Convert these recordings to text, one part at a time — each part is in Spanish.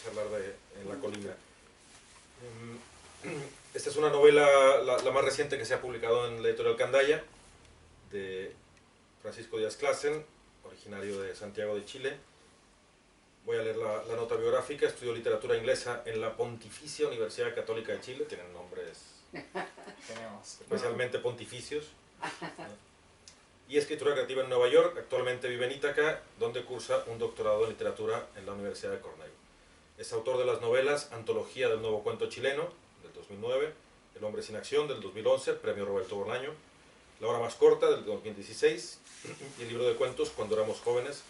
charlar en La Colina. Esta es una novela, la más reciente que se ha publicado en la editorial Candaya, de Francisco Díaz Clasen, originario de Santiago de Chile. Voy a leer la nota biográfica. Estudió literatura inglesa en la Pontificia Universidad Católica de Chile. Tienen nombres especialmente pontificios. Y escritura creativa en Nueva York. Actualmente vive en Ítaca, donde cursa un doctorado en literatura en la Universidad de Cornell. Es autor de las novelas Antología del Nuevo Cuento Chileno, del 2009, El Hombre Sin Acción, del 2011, Premio Roberto Bolaño, La Hora Más Corta, del 2016, y el libro de cuentos Cuando Éramos Jóvenes,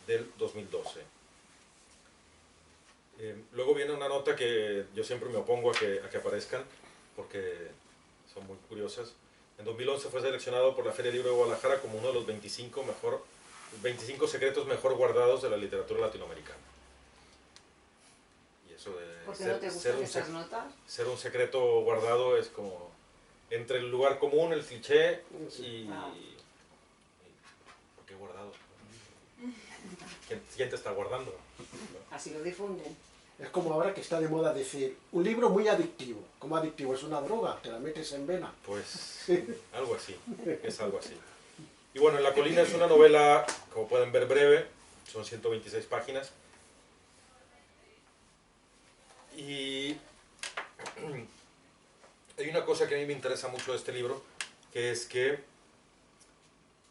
del 2012. Luego viene una nota que yo siempre me opongo a que aparezcan, porque son muy curiosas. En 2011 fue seleccionado por la Feria Libro de Guadalajara como uno de los 25 secretos mejor guardados de la literatura latinoamericana. Y eso de ¿Por qué no te gustan esas notas? Ser un secreto guardado es como entre el lugar común, el cliché y... ¿Por qué guardado? ¿Quién te está guardando? Así lo difunden. Es como ahora que está de moda decir, un libro muy adictivo. ¿Cómo adictivo? Es una droga, te la metes en vena. Pues algo así, es algo así. Y bueno, En la Colina es una novela, como pueden ver, breve, son 126 páginas. Y hay una cosa que a mí me interesa mucho de este libro, que es que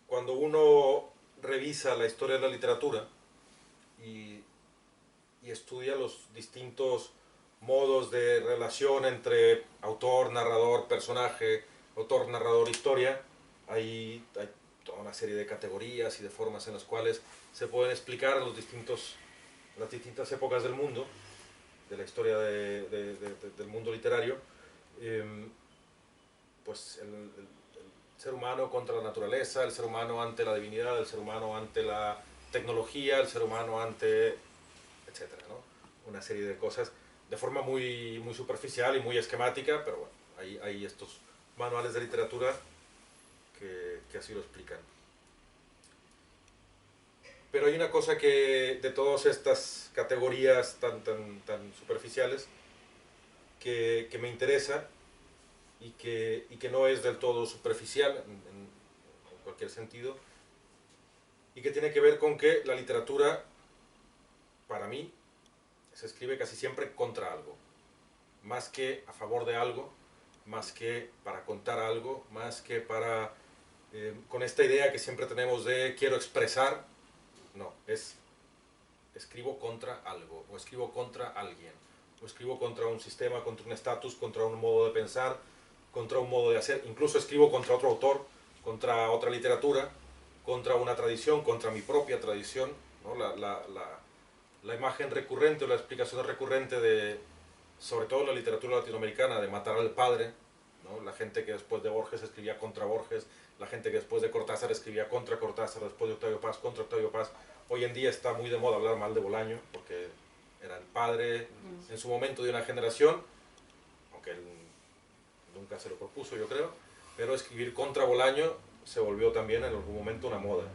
cuando uno revisa la historia de la literatura y estudia los distintos modos de relación entre autor, narrador, personaje, autor, narrador, historia, hay toda una serie de categorías y de formas en las cuales se pueden explicar las distintas épocas del mundo, de la historia del mundo literario, pues el ser humano contra la naturaleza, el ser humano ante la divinidad, el ser humano ante la tecnología, el ser humano ante... etcétera, ¿no? Una serie de cosas de forma muy superficial y muy esquemática, pero bueno, hay estos manuales de literatura que así lo explican. Pero hay una cosa que de todas estas categorías tan superficiales que me interesa y que no es del todo superficial en cualquier sentido, y que tiene que ver con que la literatura, para mí, se escribe casi siempre contra algo, más que a favor de algo, más que para contar algo, más que para... con esta idea que siempre tenemos de quiero expresar, no, es escribo contra algo, o escribo contra alguien, o escribo contra un sistema, contra un estatus, contra un modo de pensar, contra un modo de hacer, incluso escribo contra otro autor, contra otra literatura, contra una tradición, contra mi propia tradición, ¿no? La imagen recurrente o la explicación recurrente de, sobre todo en la literatura latinoamericana, de matar al padre, ¿no? La gente que después de Borges escribía contra Borges, la gente que después de Cortázar escribía contra Cortázar, después de Octavio Paz contra Octavio Paz. Hoy en día está muy de moda hablar mal de Bolaño, porque era el padre en su momento de una generación, aunque él nunca se lo propuso, yo creo, pero escribir contra Bolaño se volvió también en algún momento una moda.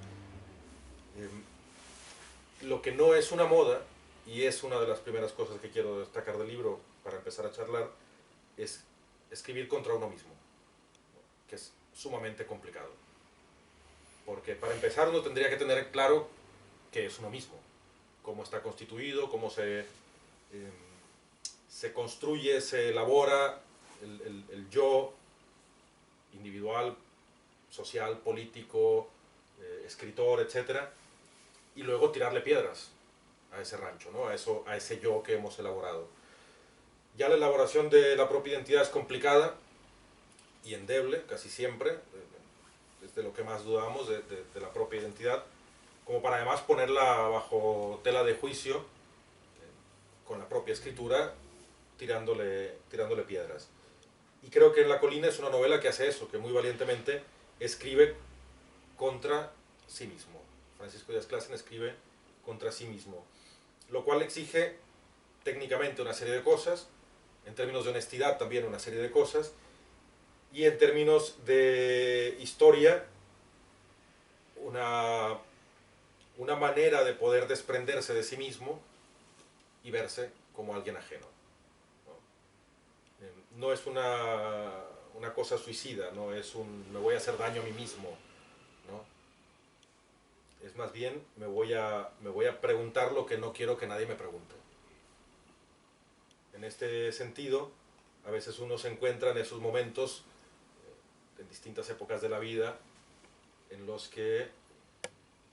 Lo que no es una moda, y es una de las primeras cosas que quiero destacar del libro para empezar a charlar, es escribir contra uno mismo, que es sumamente complicado. Porque para empezar uno tendría que tener claro qué es uno mismo, cómo está constituido, cómo se construye, se elabora el yo individual, social, político, escritor, etc. Y luego tirarle piedras a ese rancho, ¿no? a ese yo que hemos elaborado. Ya la elaboración de la propia identidad es complicada y endeble, casi siempre, es de lo que más dudamos, de la propia identidad, como para además ponerla bajo tela de juicio, con la propia escritura, tirándole piedras. Y creo que En la Colina es una novela que hace eso, que muy valientemente escribe contra sí mismo. Francisco Díaz Clasen escribe contra sí mismo, lo cual exige técnicamente una serie de cosas, en términos de honestidad también una serie de cosas, y en términos de historia una manera de poder desprenderse de sí mismo y verse como alguien ajeno, ¿no? No es una cosa suicida, no es me voy a hacer daño a mí mismo, ¿no? Es más bien me voy a preguntar lo que no quiero que nadie me pregunte. En este sentido, a veces uno se encuentra en esos momentos, en distintas épocas de la vida, en los que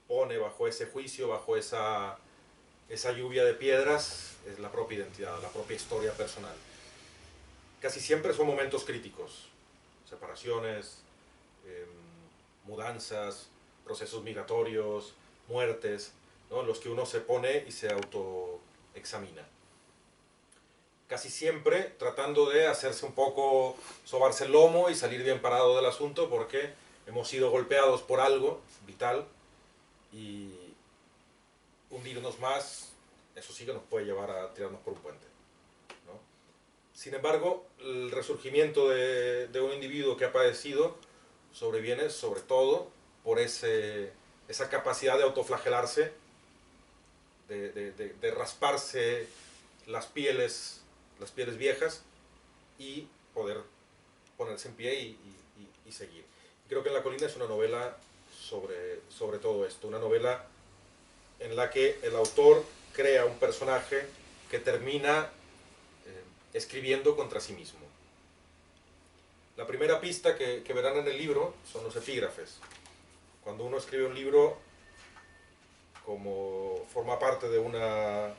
pone bajo ese juicio, bajo esa lluvia de piedras, es la propia identidad, la propia historia personal. Casi siempre son momentos críticos, separaciones, mudanzas, procesos migratorios, muertes, ¿no? En los que uno se pone y se autoexamina. Casi siempre tratando de hacerse un poco, sobarse el lomo y salir bien parado del asunto, porque hemos sido golpeados por algo vital y hundirnos más, eso sí que nos puede llevar a tirarnos por un puente, ¿no? Sin embargo, el resurgimiento de un individuo que ha padecido sobreviene sobre todo por esa capacidad de autoflagelarse, de rasparse las pieles viejas y poder ponerse en pie y seguir. Creo que En la colina es una novela sobre todo esto, una novela en la que el autor crea un personaje que termina escribiendo contra sí mismo. La primera pista que verán en el libro son los epígrafes. Cuando uno escribe un libro, como forma parte de una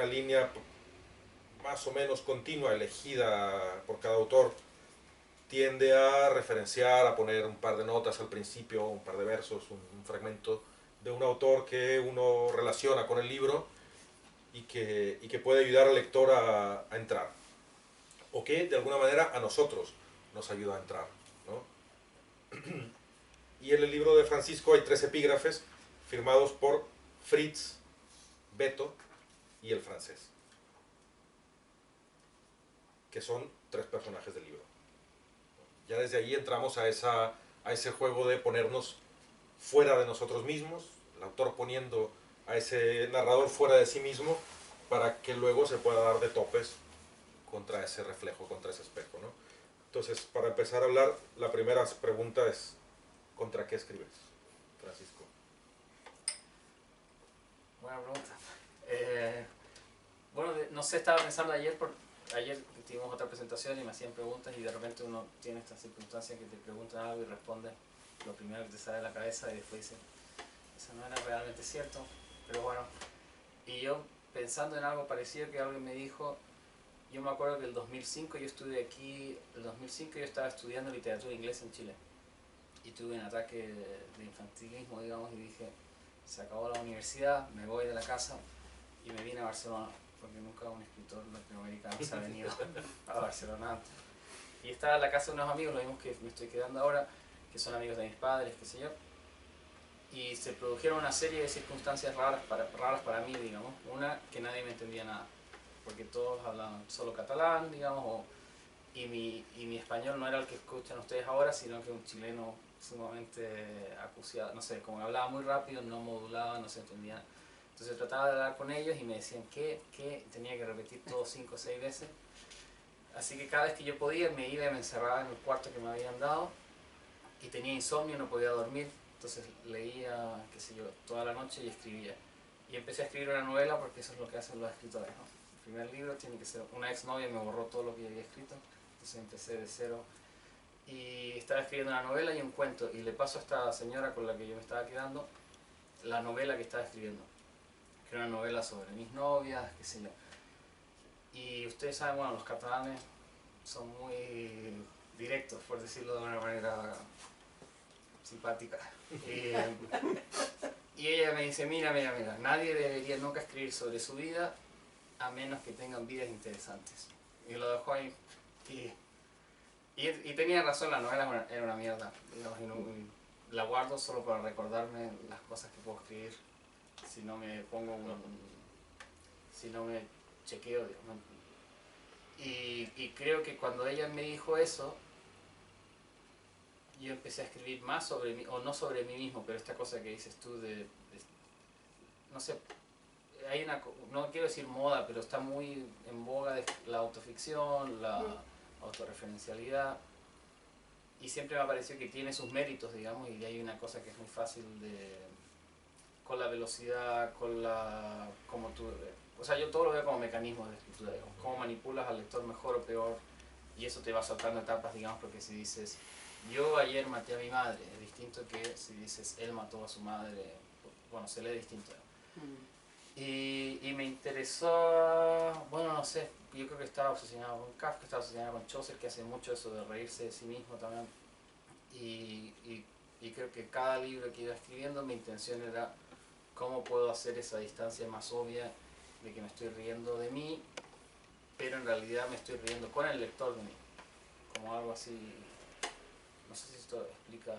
línea más o menos continua, elegida por cada autor, tiende a referenciar, a poner un par de notas al principio, un par de versos, un fragmento de un autor que uno relaciona con el libro y que puede ayudar al lector a entrar, o que de alguna manera a nosotros nos ayuda a entrar, ¿no? Y en el libro de Francisco hay 3 epígrafes firmados por Fritz, Beto y el francés, que son 3 personajes del libro. Ya desde ahí entramos a ese juego de ponernos fuera de nosotros mismos, el autor poniendo a ese narrador fuera de sí mismo para que luego se pueda dar de topes contra ese reflejo, contra ese espejo, ¿no? Entonces, para empezar a hablar, la primera pregunta es: ¿contra qué escribes, Francisco? Buena pregunta. Bueno, no sé, estaba pensando ayer tuvimos otra presentación y me hacían preguntas y de repente uno tiene esta circunstancia que te preguntan algo y respondes lo primero que te sale de la cabeza y después dices, eso no era realmente cierto, pero bueno. Y yo pensando en algo parecido que alguien me dijo, yo me acuerdo que el 2005 yo estuve aquí, el 2005 yo estaba estudiando literatura inglesa en Chile y tuve un ataque de infantilismo, digamos, y dije, se acabó la universidad, me voy de la casa y me vine a Barcelona, porque nunca un escritor latinoamericano se ha venido a Barcelona antes. Y estaba en la casa de unos amigos, lo mismos que me estoy quedando ahora, que son amigos de mis padres, qué sé yo, y se produjeron una serie de circunstancias raras para mí, digamos. Una, que nadie me entendía nada, porque todos hablaban solo catalán, digamos, y mi español no era el que escuchan ustedes ahora, sino que un chileno sumamente acuciado, no sé, como hablaba muy rápido, no modulaba, no se entendía. Entonces trataba de hablar con ellos y me decían que tenía que repetir todo 5 o 6 veces. Así que cada vez que yo podía me iba y me encerraba en el cuarto que me habían dado y tenía insomnio, no podía dormir. Entonces leía, qué sé yo, toda la noche y escribía. Y empecé a escribir una novela porque eso es lo que hacen los escritores, ¿no? El primer libro tiene que ser, una exnovia me borró todo lo que yo había escrito, entonces empecé de cero. Y estaba escribiendo una novela y un cuento y le paso a esta señora con la que yo me estaba quedando la novela que estaba escribiendo, que era una novela sobre mis novias, qué sé yo. Y ustedes saben, bueno, los catalanes son muy directos, por decirlo de una manera simpática. Y ella me dice, mira, nadie debería nunca escribir sobre su vida a menos que tengan vidas interesantes. Y lo dejó ahí. Y tenía razón, la novela era una mierda, digamos, la guardo solo para recordarme las cosas que puedo escribir si no me pongo si no me chequeo, digamos. Y creo que cuando ella me dijo eso, yo empecé a escribir más sobre mí, o no sobre mí mismo, pero esta cosa que dices tú no sé, hay una, no quiero decir moda, pero está muy en boga de la autoficción, la autorreferencialidad, y siempre me ha parecido que tiene sus méritos, digamos, y hay una cosa que es muy fácil de, con la velocidad, con la, como tú, o sea, yo todo lo veo como mecanismos de escritura, digamos, cómo manipulas al lector mejor o peor, y eso te va saltando etapas, digamos, porque si dices, yo ayer maté a mi madre, es distinto que si dices, él mató a su madre, bueno, se lee distinto. Y me interesó, bueno, no sé, yo creo que estaba obsesionado con Kafka, estaba obsesionado con Chaucer, que hace mucho eso de reírse de sí mismo también. Y creo que cada libro que iba escribiendo, mi intención era cómo puedo hacer esa distancia más obvia de que me estoy riendo de mí, pero en realidad me estoy riendo con el lector de mí, como algo así, no sé si esto explica,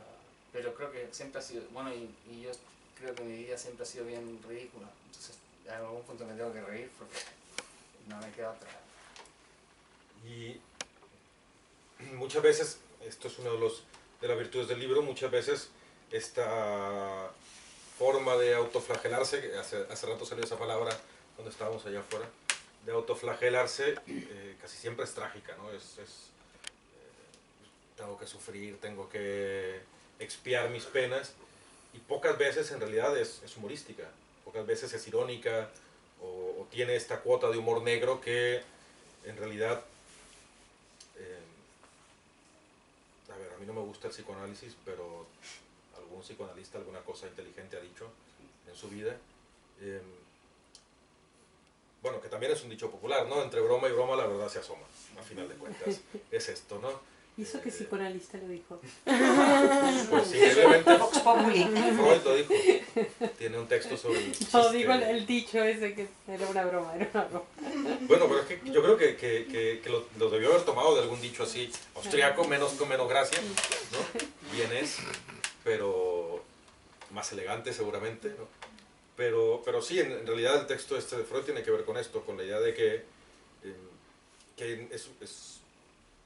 pero creo que siempre ha sido, bueno, y yo creo que mi vida siempre ha sido bien ridícula, entonces en algún punto me tengo que reír porque no me queda otra. Y muchas veces, esto es uno de las virtudes del libro, muchas veces esta forma de autoflagelarse, que hace rato salió esa palabra cuando estábamos allá afuera, de autoflagelarse, casi siempre es trágica, ¿no? Tengo que sufrir, tengo que expiar mis penas, y pocas veces en realidad es humorística, pocas veces es irónica, o tiene esta cuota de humor negro que en realidad, a ver, a mí no me gusta el psicoanálisis, pero algún psicoanalista alguna cosa inteligente ha dicho en su vida. Bueno, que también es un dicho popular, ¿no? Entre broma y broma la verdad se asoma, a final de cuentas. Es esto, ¿no? ¿Y eso qué psicoanalista lo dijo? Pues simplemente Vox Populi. Freud lo dijo. Tiene un texto sobre el chiste. No, digo el dicho ese que era una broma, era una broma. Bueno, pero es que yo creo que lo debió haber tomado de algún dicho así, austriaco, menos con menos gracia, ¿no? Bien es, pero más elegante seguramente, ¿no? Pero sí, en realidad el texto este de Freud tiene que ver con esto, con la idea de que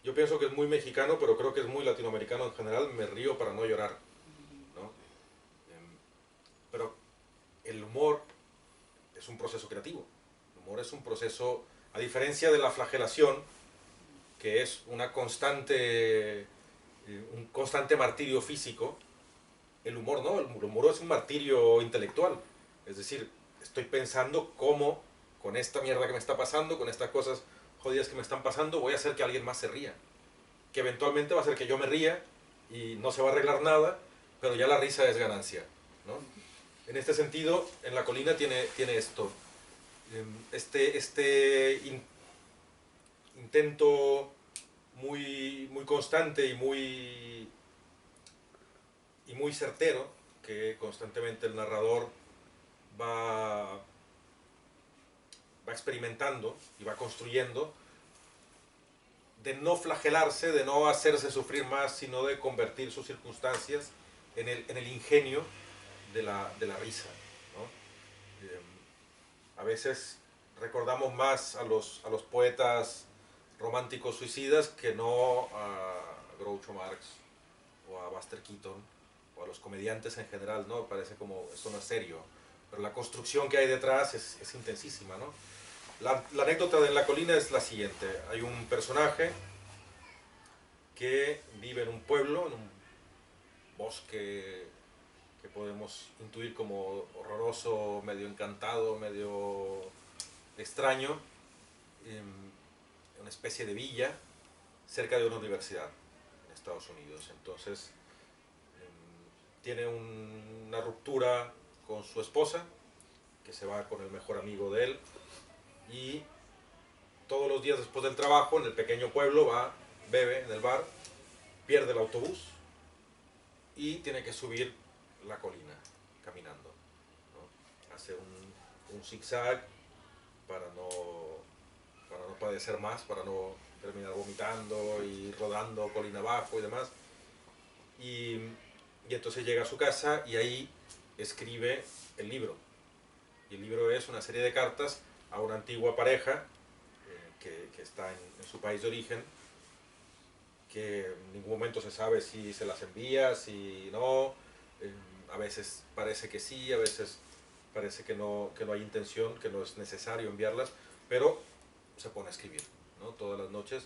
yo pienso que es muy mexicano, pero creo que es muy latinoamericano en general, me río para no llorar, ¿no? Pero el humor es un proceso creativo, el humor es un proceso, a diferencia de la flagelación, que es un constante martirio físico, el humor no, el humor es un martirio intelectual. Es decir, estoy pensando cómo, con esta mierda que me está pasando, con estas cosas jodidas que me están pasando, voy a hacer que alguien más se ría. Que eventualmente va a hacer que yo me ría y no se va a arreglar nada, pero ya la risa es ganancia, ¿no? En este sentido, en La Colina tiene esto. Intento muy constante y muy certero, que constantemente el narrador va experimentando y va construyendo, de no flagelarse, de no hacerse sufrir más, sino de convertir sus circunstancias en el ingenio de la risa, ¿no? A veces recordamos más a los poetas románticos suicidas que no a Groucho Marx o a Buster Keaton o a los comediantes en general, ¿no? Parece como, esto no es serio, pero la construcción que hay detrás es intensísima, ¿no? La anécdota de En la Colina es la siguiente. Hay un personaje que vive en un pueblo, en un bosque que podemos intuir como horroroso, medio encantado, medio extraño, una especie de villa cerca de una universidad en Estados Unidos. Entonces tiene una ruptura con su esposa, que se va con el mejor amigo de él, y todos los días después del trabajo en el pequeño pueblo va, bebe en el bar, pierde el autobús y tiene que subir la colina caminando, ¿no? Hace un zigzag para no padecer más, para no terminar vomitando y rodando colina abajo y demás. Y entonces llega a su casa y ahí escribe el libro. Y el libro es una serie de cartas a una antigua pareja que está en su país de origen, que en ningún momento se sabe si se las envía, si no, a veces parece que sí, a veces parece que no hay intención, que no es necesario enviarlas, pero se pone a escribir, ¿no? Todas las noches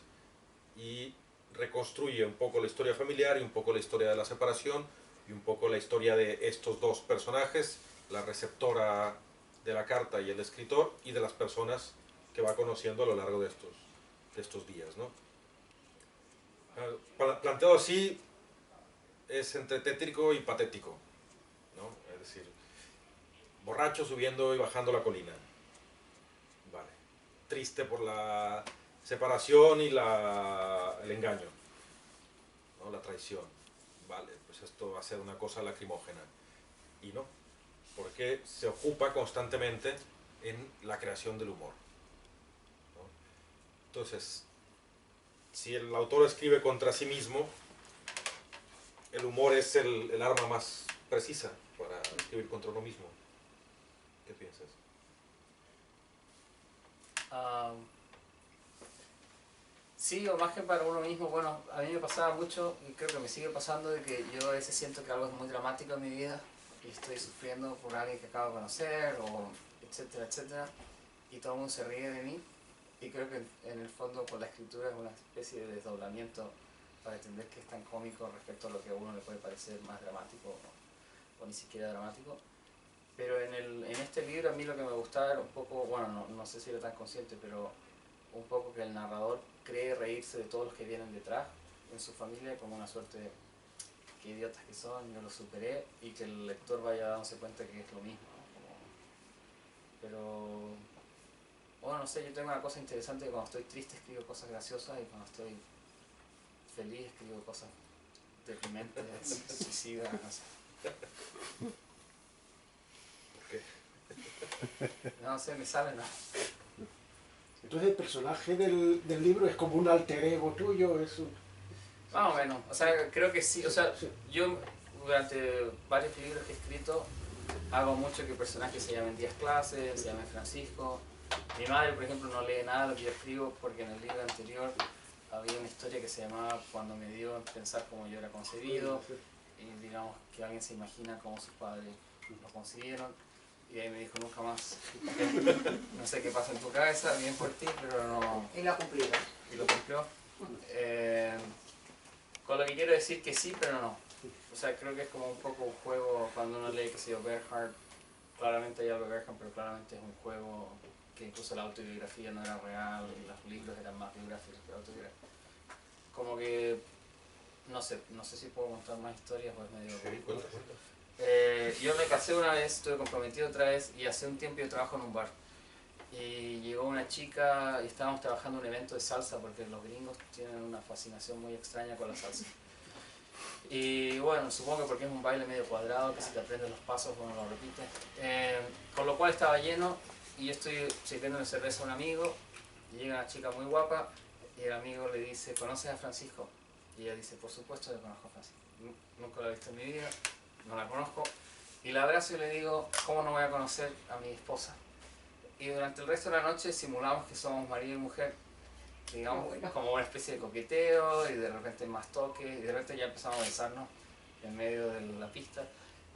y reconstruye un poco la historia familiar y un poco la historia de la separación y un poco la historia de estos dos personajes, la receptora de la carta y el escritor, y de las personas que va conociendo a lo largo de estos días, ¿no? Planteado así, es entre tétrico y patético, ¿no? Es decir, borracho subiendo y bajando la colina, vale. Triste por la separación y el engaño, ¿no? La traición, vale, pues esto va a ser una cosa lacrimógena, y no, porque se ocupa constantemente en la creación del humor, ¿no? Entonces, si el autor escribe contra sí mismo, el humor es el arma más precisa para escribir contra uno mismo. ¿Qué piensas? Sí, o más que para uno mismo, bueno, a mí me pasaba mucho, y creo que me sigue pasando, de que yo a veces siento que algo es muy dramático en mi vida, y estoy sufriendo por alguien que acabo de conocer, o etcétera, etcétera, y todo el mundo se ríe de mí, y creo que en el fondo por la escritura es una especie de desdoblamiento para entender que es tan cómico respecto a lo que a uno le puede parecer más dramático o ni siquiera dramático. Pero en este libro a mí lo que me gustaba era un poco, bueno, no sé si era tan consciente, pero un poco que el narrador cree reírse de todos los que vienen detrás en su familia como una suerte de qué idiotas que son, yo lo superé, y que el lector vaya dándose cuenta que es lo mismo, ¿no? Pero bueno, no sé, yo tengo una cosa interesante, que cuando estoy triste escribo cosas graciosas y cuando estoy feliz escribo cosas deprimentes, suicidas, no sé. ¿Por qué? No sé, me sale, ¿no? Entonces el personaje del libro es como un alter ego tuyo, es un... Más o menos, o sea, creo que sí, o sea, Sí. yo durante varios libros que he escrito hago mucho que personajes se llamen Díaz Clases, se llamen Francisco. Mi madre, por ejemplo, no lee nada de lo que yo escribo porque en el libro anterior había una historia que se llamaba Cuando me dio a pensar cómo yo era concebido, y digamos que alguien se imagina cómo sus padres lo concibieron, y ahí me dijo nunca más. No sé qué pasa en tu cabeza, bien por ti, pero no... Y lo ha cumplido. Y lo cumplió. Con lo que quiero decir que sí, pero no. O sea, creo que es como un poco un juego, cuando uno lee, que se llama Bernhard, claramente hay algo de Bernhard, pero claramente es un juego que incluso la autobiografía no era real, los libros eran más biográficos que autobiográficos. Como que, no sé si puedo contar más historias o es medio... Sí, cuenta. Yo me casé una vez, estuve comprometido otra vez, y hace un tiempo yo trabajo en un bar. Y llegó una chica y estábamos trabajando un evento de salsa, porque los gringos tienen una fascinación muy extraña con la salsa. Y bueno, supongo que porque es un baile medio cuadrado, que si te aprendes los pasos, bueno, lo repites. Con lo cual estaba lleno, y yo estoy sirviéndole cerveza a un amigo, y llega una chica muy guapa, y el amigo le dice, ¿conoces a Francisco? Y ella dice, por supuesto que conozco a Francisco. Nunca la he visto en mi vida, no la conozco. Y la abrazo y le digo, ¿cómo no voy a conocer a mi esposa? Y durante el resto de la noche simulamos que somos marido y mujer, digamos, como una especie de coqueteo, y de repente más toques, y de repente ya empezamos a besarnos en medio de la pista,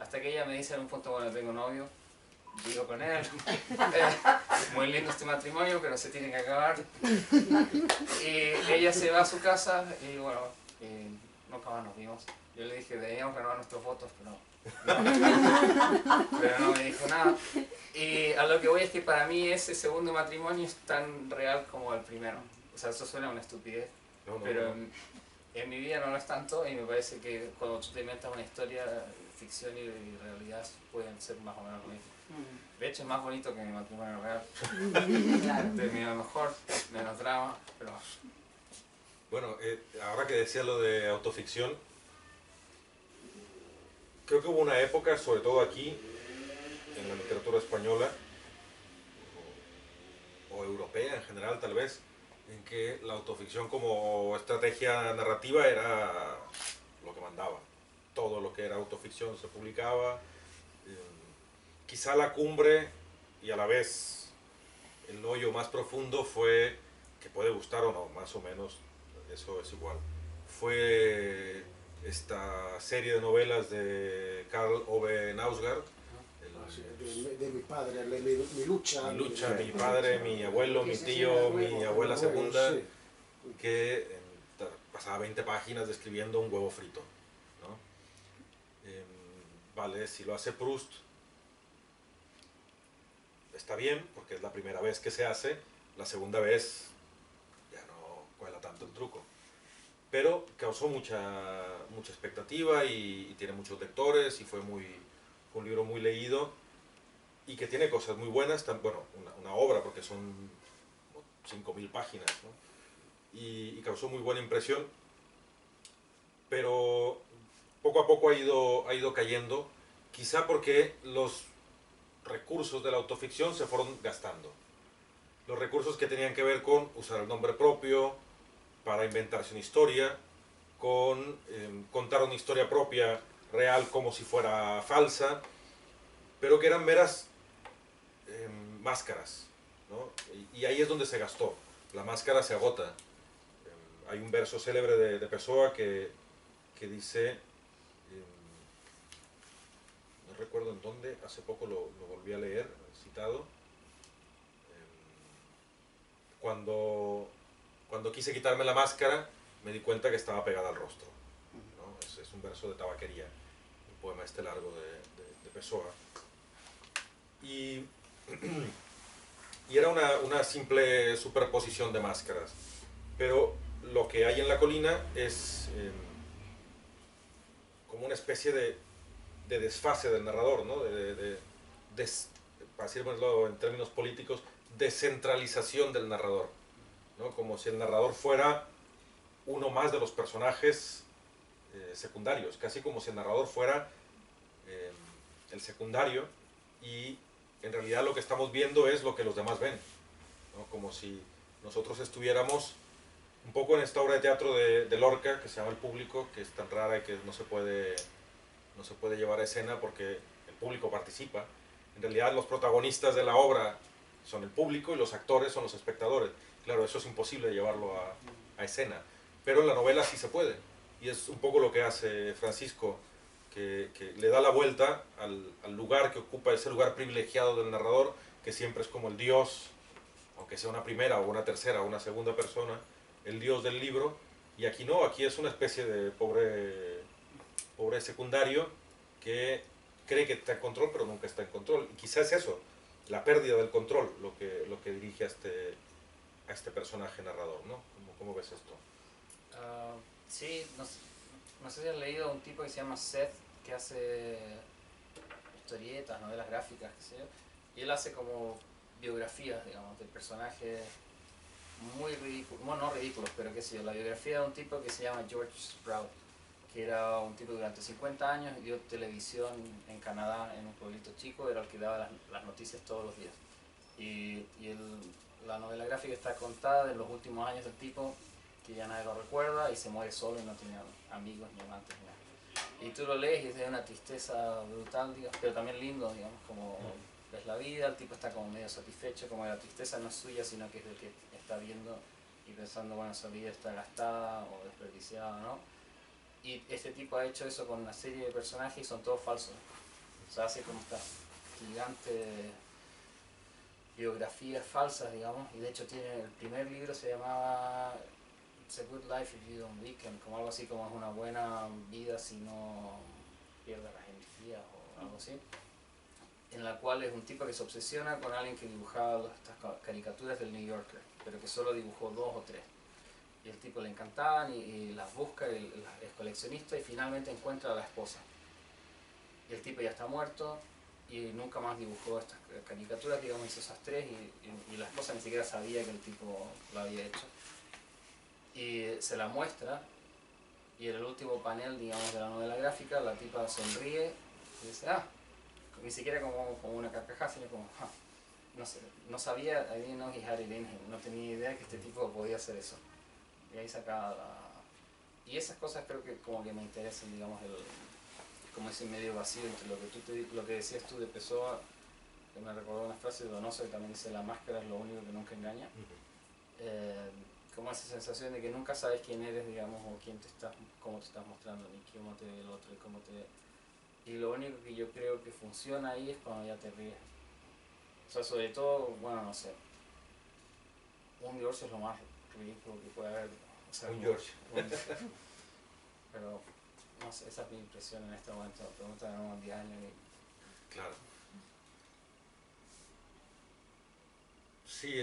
hasta que ella me dice en un punto, bueno, tengo novio, vivo con él, muy lindo este matrimonio, pero se tiene que acabar. Y ella se va a su casa, y bueno, nunca más nos vimos. Yo le dije, deberíamos renovar nuestros votos, pero no me dijo nada. Y a lo que voy es que para mí ese segundo matrimonio es tan real como el primero. O sea, eso suena una estupidez, pero en mi vida no lo es tanto, y me parece que cuando tú te inventas una historia, ficción y realidad pueden ser más o menos lo mismo. De hecho es más bonito que mi matrimonio real. Claro. Termina mejor, menos drama, pero... Bueno, ahora que decía lo de autoficción, creo que hubo una época, sobre todo aquí, en la literatura española, o europea en general tal vez, en que la autoficción como estrategia narrativa era lo que mandaba. Todo lo que era autoficción se publicaba. Quizá la cumbre y a la vez el hoyo más profundo fue, que puede gustar o no, más o menos, eso es igual, fue esta serie de novelas de Karl Ove Knausgaard, sí, de mi padre, mi lucha. Mi padre, mi abuelo, mi tío, mi abuela segunda, Sí. que pasaba 20 páginas describiendo un huevo frito, ¿no? Vale, si lo hace Proust, está bien, porque es la primera vez que se hace, la segunda vez ya no cuela tanto el truco. Pero causó mucha expectativa y tiene muchos lectores y fue un libro muy leído y que tiene cosas muy buenas, bueno, una obra porque son 5.000 páginas, ¿no? Y causó muy buena impresión, pero poco a poco ha ido cayendo, quizá porque los recursos de la autoficción se fueron gastando. Los recursos que tenían que ver con usar el nombre propio para inventarse una historia, con contar una historia propia real como si fuera falsa, pero que eran meras máscaras, ¿no? Y ahí es donde se gastó. La máscara se agota. Hay un verso célebre de Pessoa que dice, no recuerdo en dónde, hace poco lo volví a leer, citado, cuando quise quitarme la máscara me di cuenta que estaba pegada al rostro, ¿no? Es un verso de Tabaquería, un poema este largo de Pessoa. Y era una simple superposición de máscaras, pero lo que hay en la colina es como una especie de desfase del narrador, ¿no? Para decirlo en términos políticos, descentralización del narrador, ¿no? Como si el narrador fuera uno más de los personajes secundarios, casi como si el narrador fuera el secundario y en realidad lo que estamos viendo es lo que los demás ven, ¿no? Como si nosotros estuviéramos un poco en esta obra de teatro de Lorca que se llama El Público, que es tan rara y que no se puede llevar a escena porque el público participa. En realidad los protagonistas de la obra son el público y los actores son los espectadores. Claro, eso es imposible llevarlo a escena, pero en la novela sí se puede. Y es un poco lo que hace Francisco, que le da la vuelta al lugar que ocupa, ese lugar privilegiado del narrador, que siempre es como el dios, aunque sea una primera o una tercera o una segunda persona, el dios del libro, y aquí no, aquí es una especie de pobre secundario que cree que está en control pero nunca está en control. Y quizás es eso, la pérdida del control, lo que dirige a este personaje narrador, ¿no? ¿Cómo ves esto? Sí, no sé si has leído a un tipo que se llama Seth, que hace historietas, novelas gráficas, qué sé yo, y él hace como biografías, digamos, de personajes muy ridículos, bueno, no ridículos, pero qué sé yo, la biografía de un tipo que se llama George Sprout, que era un tipo que durante 50 años dio televisión en Canadá, en un pueblito chico, era el que daba las noticias todos los días. Y la novela gráfica está contada en los últimos años del tipo, que ya nadie lo recuerda, y se muere solo y no tiene amigos ni amantes ni nada. Y tú lo lees y es de una tristeza brutal, digamos, pero también lindo, digamos, como ves la vida, el tipo está como medio satisfecho, como la tristeza no es suya, sino que es del que está viendo y pensando, bueno, esa vida está gastada o desperdiciada, ¿no? Y este tipo ha hecho eso con una serie de personajes y son todos falsos. O sea, hace como estas gigantes biografías falsas, digamos, y de hecho tiene, el primer libro se llamaba It's a Good Life If You Don't Weaken, como algo así como es una buena vida si no pierdes las energías o algo así, en la cual es un tipo que se obsesiona con alguien que dibujaba estas caricaturas del New Yorker, pero que solo dibujó 2 o 3. Y el tipo le encantaban y las busca, es coleccionista y finalmente encuentra a la esposa. Y el tipo ya está muerto y nunca más dibujó estas caricaturas, digamos, hizo esas 3 y la esposa ni siquiera sabía que el tipo lo había hecho. Y se la muestra y en el último panel, digamos, de la novela gráfica, la tipa sonríe y dice, ni siquiera como una carcajada, sino como, no sé, no sabía, I didn't know he had it in him, no tenía idea que este tipo podía hacer eso. Y ahí sacaba y esas cosas creo que como que me interesan, digamos, como ese medio vacío entre lo que decías tú de Pessoa, que me recordó una frase de Donoso que también dice, la máscara es lo único que nunca engaña. Como esa sensación de que nunca sabes quién eres, digamos, o cómo te estás mostrando, ni cómo te ve el otro, y cómo te Y lo único que yo creo que funciona ahí es cuando ya te ríes. O sea, sobre todo, bueno, no sé, un divorcio es lo más ridículo que puede haber. O sea, Un George. Pero, no sé, esa es mi impresión en este momento. Pregúntame en unos 10 años y... Claro. Sí,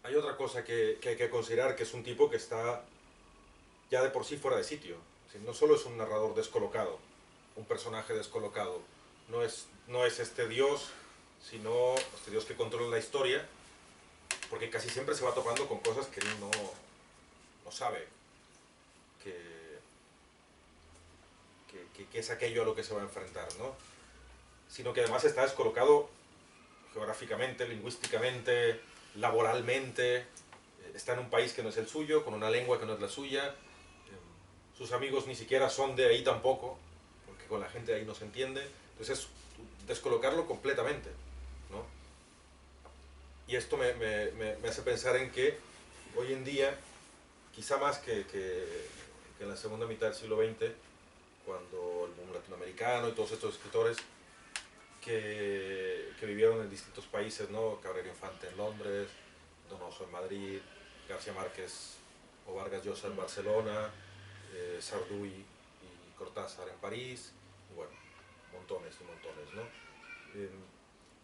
hay otra cosa que hay que considerar, que es un tipo que está ya de por sí fuera de sitio. Es decir, no solo es un narrador descolocado, un personaje descolocado, no es este dios, sino este dios que controla la historia, porque casi siempre se va topando con cosas que él no sabe que es aquello a lo que se va a enfrentar, ¿no? Sino que además está descolocado geográficamente, lingüísticamente, laboralmente, está en un país que no es el suyo, con una lengua que no es la suya, sus amigos ni siquiera son de ahí tampoco, porque con la gente de ahí no se entiende, entonces es descolocarlo completamente, ¿no? Y esto me hace pensar en que hoy en día, quizá más que en la segunda mitad del siglo XX, cuando el boom latinoamericano y todos estos escritores que vivieron en distintos países, ¿no? Cabrera Infante en Londres, Donoso en Madrid, García Márquez o Vargas Llosa en Barcelona, Sarduy y Cortázar en París, y bueno, montones y montones, ¿no?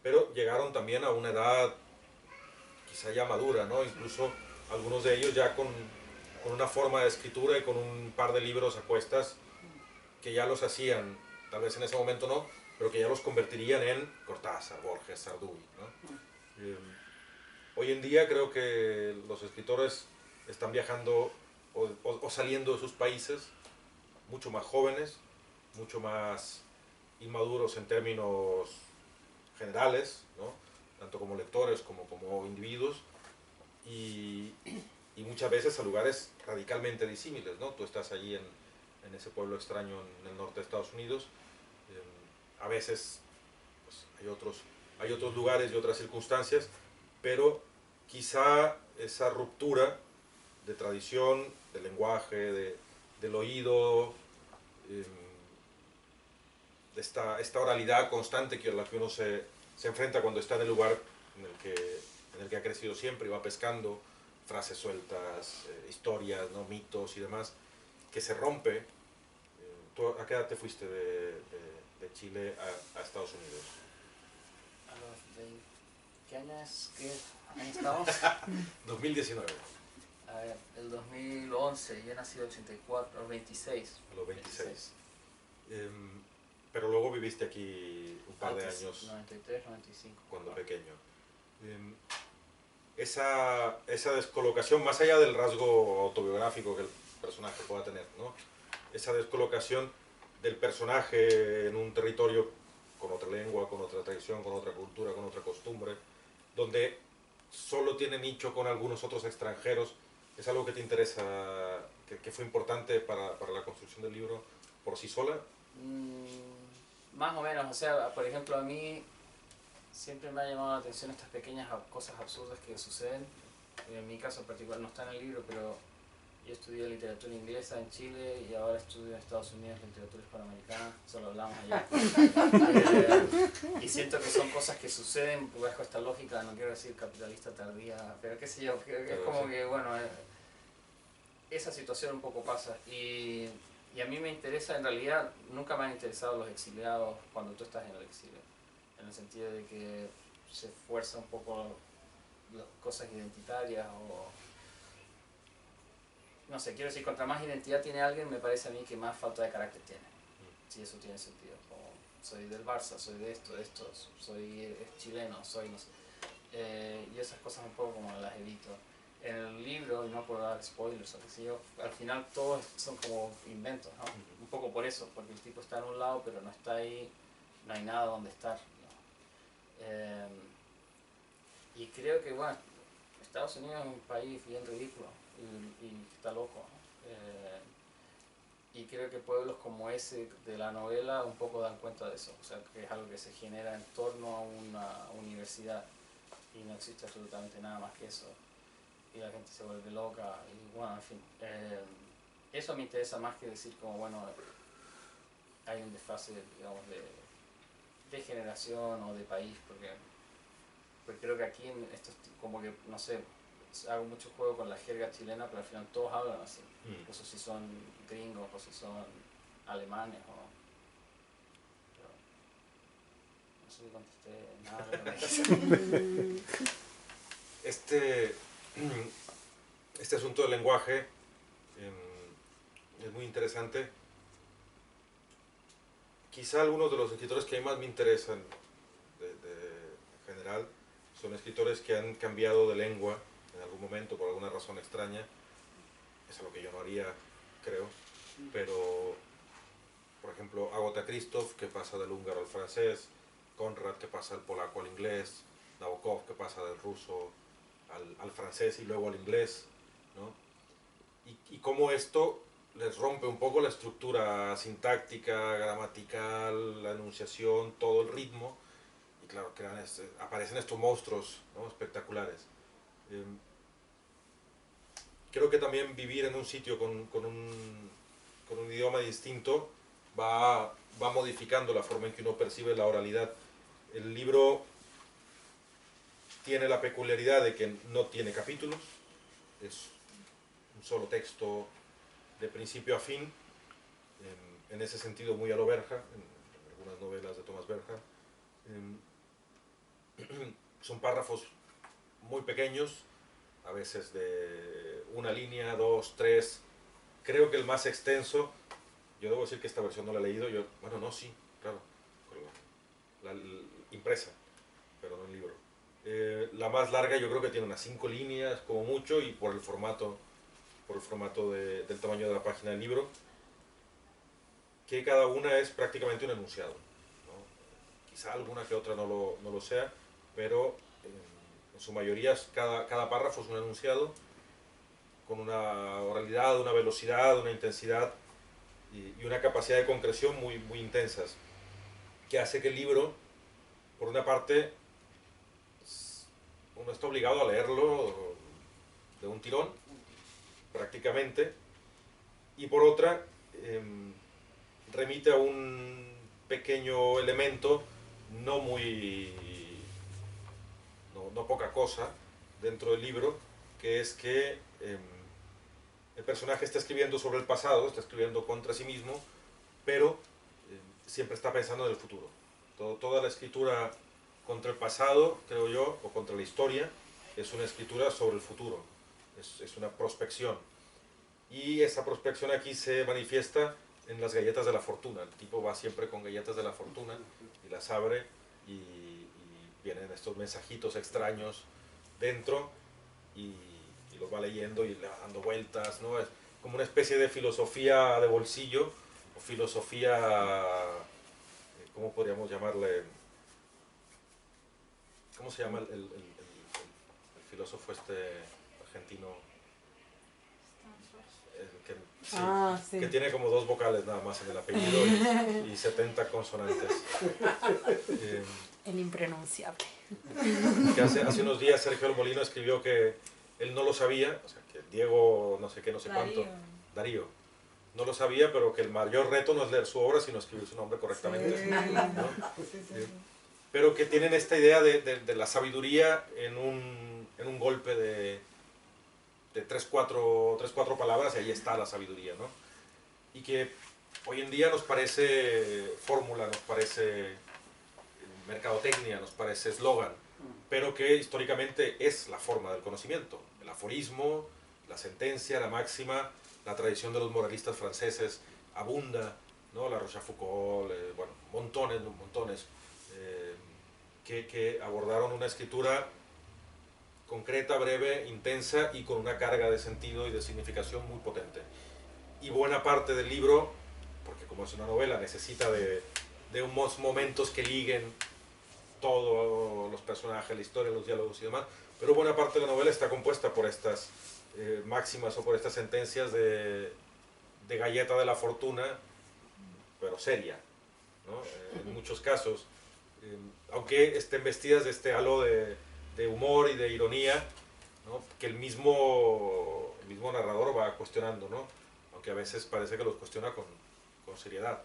Pero llegaron también a una edad quizá ya madura, ¿no? Incluso algunos de ellos ya con una forma de escritura y con un par de libros a cuestas que ya los hacían, tal vez en ese momento no, pero que ya los convertirían en Cortázar, Borges, Sarduy, ¿no? Hoy en día creo que los escritores están viajando o saliendo de sus países mucho más jóvenes, mucho más inmaduros en términos generales, ¿no? Tanto como lectores como individuos, y muchas veces a lugares radicalmente disímiles, ¿no? Tú estás allí en ese pueblo extraño en el norte de Estados Unidos, a veces pues, hay otros lugares y otras circunstancias, pero quizá esa ruptura de tradición, del lenguaje, del oído, de esta oralidad constante a la que uno se enfrenta cuando está en el lugar en el que ha crecido siempre y va pescando frases sueltas, historias, ¿no? Mitos y demás, que se rompe. ¿Tú a qué edad te fuiste de Chile a Estados Unidos? A los de, ¿qué año es? ¿Qué año estamos? 2019. A ver, el 2011, yo nací en el 84, los 26. A los 26. Pero luego viviste aquí un par de años. 93, 95. Cuando pequeño. Esa descolocación, más allá del rasgo autobiográfico que el personaje pueda tener, ¿no? Esa descolocación del personaje en un territorio con otra lengua, con otra tradición, con otra cultura, con otra costumbre, donde solo tiene nicho con algunos otros extranjeros, ¿es algo que te interesa, que fue importante para la construcción del libro por sí sola? Más o menos, o sea, por ejemplo, a mí siempre me ha llamado la atención estas pequeñas cosas absurdas que suceden. En mi caso en particular no está en el libro, pero yo estudié literatura inglesa en Chile y ahora estudio en Estados Unidos literatura hispanoamericana, solo hablamos allá. Y siento que son cosas que suceden bajo esta lógica, no quiero decir capitalista tardía, pero qué sé yo, que es como que, bueno, esa situación un poco pasa. Y a mí me interesa, en realidad, nunca me han interesado los exiliados cuando tú estás en el exilio, en el sentido de que se fuerza un poco las cosas identitarias o... No sé, quiero decir, contra más identidad tiene alguien, me parece a mí que más falta de carácter tiene. Si eso tiene sentido. Como, soy del Barça, soy de esto, soy chileno, soy no sé. Y esas cosas un poco como las evito. En el libro, y no puedo dar spoilers o qué sé yo, al final todos son como inventos, ¿no? Un poco por eso, porque el tipo está en un lado pero no está ahí, no hay nada donde estar, ¿no? Y creo que, bueno, Estados Unidos es un país bien ridículo y está loco, ¿no? Y creo que pueblos como ese de la novela un poco dan cuenta de eso, o sea, que es algo que se genera en torno a una universidad y no existe absolutamente nada más que eso. Y la gente se vuelve loca y bueno, en fin. Eso me interesa más que decir como, bueno, hay un desfase, digamos, de generación o de país, porque creo que aquí en estos, como que, no sé, hago mucho juego con la jerga chilena, pero al final todos hablan así, incluso si son gringos o si son alemanes o... pero no sé si contesté nada de lo que me dijiste. Este asunto del lenguaje es muy interesante. Quizá algunos de los escritores que a mí más me interesan en general son escritores que han cambiado de lengua en algún momento por alguna razón extraña. Es algo que yo no haría, creo, pero por ejemplo Agatha Christoph, que pasa del húngaro al francés, Conrad, que pasa del polaco al inglés, Nabokov, que pasa del ruso al francés y luego al inglés, ¿no? Y cómo esto les rompe un poco la estructura sintáctica, gramatical, la enunciación, todo el ritmo, y claro, aparecen estos monstruos, ¿no?, espectaculares. Creo que también vivir en un sitio con un idioma distinto va modificando la forma en que uno percibe la oralidad. El libro tiene la peculiaridad de que no tiene capítulos, es un solo texto de principio a fin, en ese sentido muy a lo Berja, en algunas novelas de Thomas Berja. Son párrafos muy pequeños, a veces de una línea, dos, tres. Creo que el más extenso, yo debo decir que esta versión no la he leído, bueno, no, sí, claro, la impresa, pero no el libro. La más larga yo creo que tiene unas 5 líneas como mucho, y por el formato del tamaño de la página del libro, que cada una es prácticamente un enunciado, ¿no? Quizá alguna que otra no lo sea, pero en su mayoría cada párrafo es un enunciado con una oralidad, una velocidad, una intensidad y una capacidad de concreción muy, muy intensas, que hace que el libro, por una parte, uno está obligado a leerlo de un tirón, prácticamente, y por otra, remite a un pequeño elemento no poca cosa dentro del libro, que es que el personaje está escribiendo sobre el pasado, está escribiendo contra sí mismo, pero siempre está pensando en el futuro. Toda la escritura contra el pasado, creo yo, o contra la historia, es una escritura sobre el futuro, es una prospección. Y esa prospección aquí se manifiesta en las galletas de la fortuna. El tipo va siempre con galletas de la fortuna y las abre y vienen estos mensajitos extraños dentro y los va leyendo y le va dando vueltas, ¿no? Es como una especie de filosofía de bolsillo o filosofía, ¿cómo podríamos llamarle? ¿Cómo se llama el filósofo argentino? Sí. Que tiene como 2 vocales nada más en el apellido y 70 consonantes. El impronunciable. Que hace unos días Sergio Molino escribió que él no lo sabía, o sea, que Diego no sé qué, no sé cuánto, Darío, no lo sabía, pero que el mayor reto no es leer su obra, sino escribir su nombre correctamente. ¿No? Pero que tienen esta idea de la sabiduría en un golpe de 3, 4 palabras, y ahí está la sabiduría, ¿no? Y que hoy en día nos parece fórmula, nos parece mercadotecnia, nos parece eslogan, pero que históricamente es la forma del conocimiento. El aforismo, la sentencia, la máxima, la tradición de los moralistas franceses abunda, ¿no? La Rochefoucauld, bueno, montones, que abordaron una escritura concreta, breve, intensa y con una carga de sentido y de significación muy potente. Y buena parte del libro, porque como es una novela, necesita de unos momentos que liguen todos los personajes, la historia, los diálogos y demás, pero buena parte de la novela está compuesta por estas máximas o por estas sentencias de galleta de la fortuna, pero seria, ¿no? En muchos casos, aunque estén vestidas de este halo de humor y de ironía, ¿no? Que el mismo narrador va cuestionando, ¿no? Aunque a veces parece que los cuestiona con seriedad.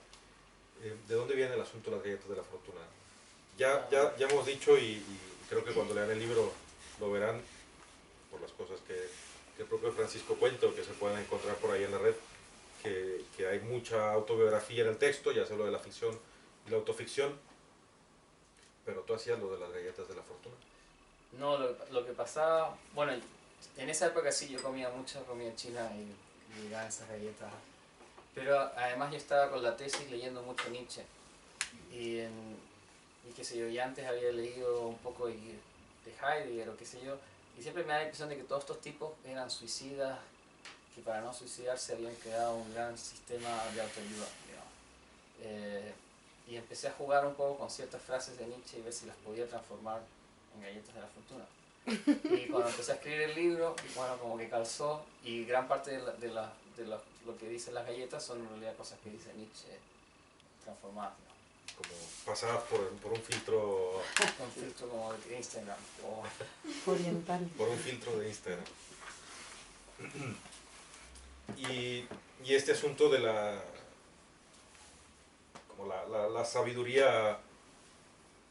¿de dónde viene el asunto de las galletas de la fortuna? Ya hemos dicho, y creo que cuando lean el libro lo verán, por las cosas que el propio Francisco cuenta o que se pueden encontrar por ahí en la red, que hay mucha autobiografía en el texto, ya sea lo de la ficción y la autoficción, pero tú hacías lo de las galletas de la fortuna. No, lo que pasaba, bueno, en esa época sí yo comía mucha comida china y llegaban esas galletas. Pero además yo estaba con la tesis leyendo mucho Nietzsche. Y qué sé yo, y antes había leído un poco de Heidegger o qué sé yo. Y siempre me da la impresión de que todos estos tipos eran suicidas, que para no suicidarse habían creado un gran sistema de autoayuda, digamos. Y empecé a jugar un poco con ciertas frases de Nietzsche y ver si las podía transformar en galletas de la fortuna. Y cuando empecé a escribir el libro, bueno, como que calzó, y gran parte de lo que dicen las galletas son en realidad cosas que dice Nietzsche transformadas, ¿no? Como pasadas por un filtro... Un filtro como de Instagram. Oriental. Por un filtro de Instagram. Y este asunto de como la sabiduría